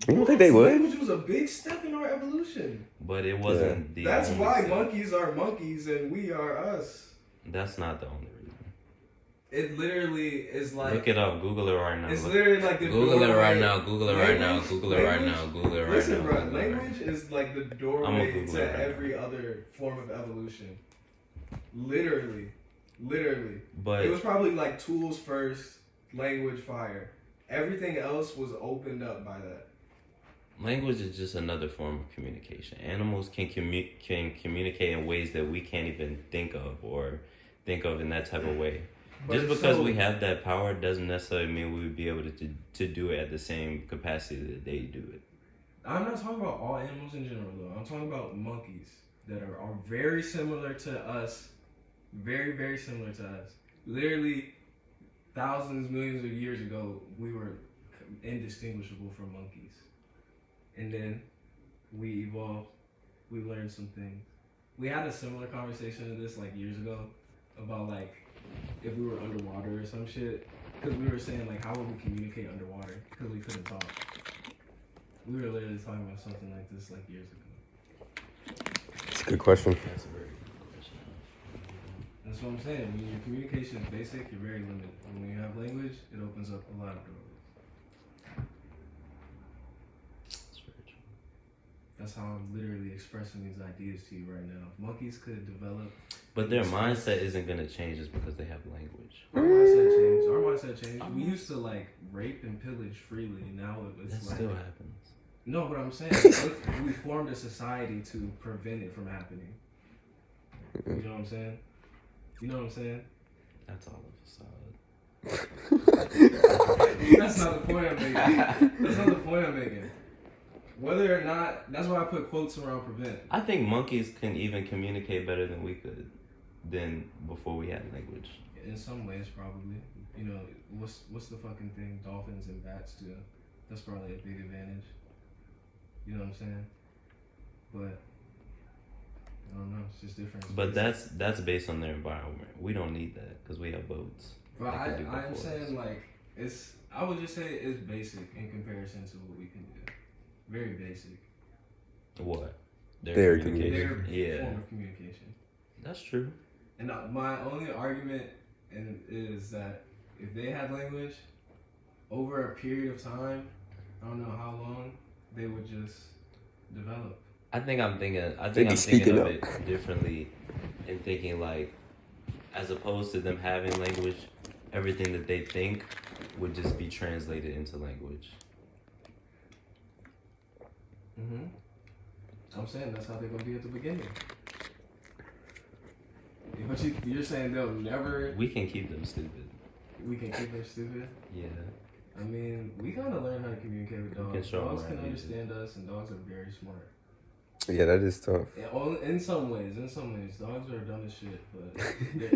You don't think they would? Language was a big step in our evolution. But it wasn't the. That's only why step. monkeys are monkeys and we are us. That's not the only reason. It literally is like. Look it up. Google it right now. It's literally like the Google it doorway. right now. Google it right now. Language- Google it right now. language- Google it right Listen, now. bro. Google it right Language now. is like the I'ma doorway Google to it right every other form of evolution. Literally. But It was probably like tools first, language, fire. Everything else was opened up by that. language is just another form of communication. Animals can communicate in ways that we can't even think of in that type of way. But Just because so- we have that power doesn't necessarily mean we would be able to do it at the same capacity that they do it. I'm not talking about all animals in general, though. I'm talking about monkeys that are very similar to us. Very, very similar to us. Literally, thousands, millions of years ago, we were indistinguishable from monkeys. And then we evolved. We learned some things. We had a similar conversation to this like years ago about like if we were underwater or some shit. Because we were saying like how would we communicate underwater? Because we couldn't talk. We were literally talking about something like this like years ago. It's a good question. That's a very good question. That's what I'm saying. When your communication is basic, you're very limited. And when you have language, it opens up a lot of doors. That's very true. That's how I'm literally expressing these ideas to you right now. If monkeys could develop, But their mindset isn't gonna change just because they have language. our mindset changed. Our mindset changed. We used to like rape and pillage freely. Now it's That like still happens. no, but I'm saying we formed a society to prevent it from happening. You know what I'm saying? You know what I'm saying? That's all of a solid. That's not the point I'm making. That's not the point I'm making. Whether or not, that's why I put quotes around prevent. I think monkeys can even communicate better than we could, than before we had language. In some ways, probably. You know, what's the fucking thing? Dolphins and bats do. That's probably a big advantage. You know what I'm saying? But I don't know. It's just different. But that's based on their environment. We don't need that because we have boats. But that can do that I'm for saying us. like it's. I would just say it's basic in comparison to what we can do. Very basic. What? Their Their communication. Yeah, form of communication. that's true. And my only argument is that if they had language, over a period of time, I don't know how long, they would just develop. I think I'm thinking be of speaking it differently, and thinking like, as opposed to them having language, everything that they think would just be translated into language. Mm-hmm. I'm saying that's how they're gonna be at the beginning. But you're saying they'll never. We can keep them stupid. We can keep them stupid. Yeah. I mean, we kind of learn how to communicate with can dogs. show 'em Dogs our can language. understand us, and dogs are very smart. Yeah, that is tough. In some ways, dogs are dumb as shit, but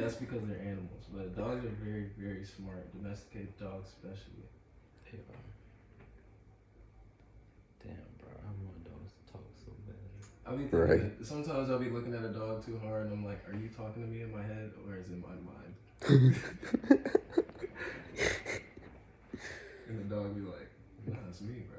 that's because they're animals. But dogs are very, very smart. Domesticated dogs, especially. They are. Damn, bro. I want dogs to talk so bad. I'll be thinking, Right. sometimes I'll be looking at a dog too hard, and I'm like, are you talking to me in my head, or is it in my mind? And the dog be like, nah, it's me, bro.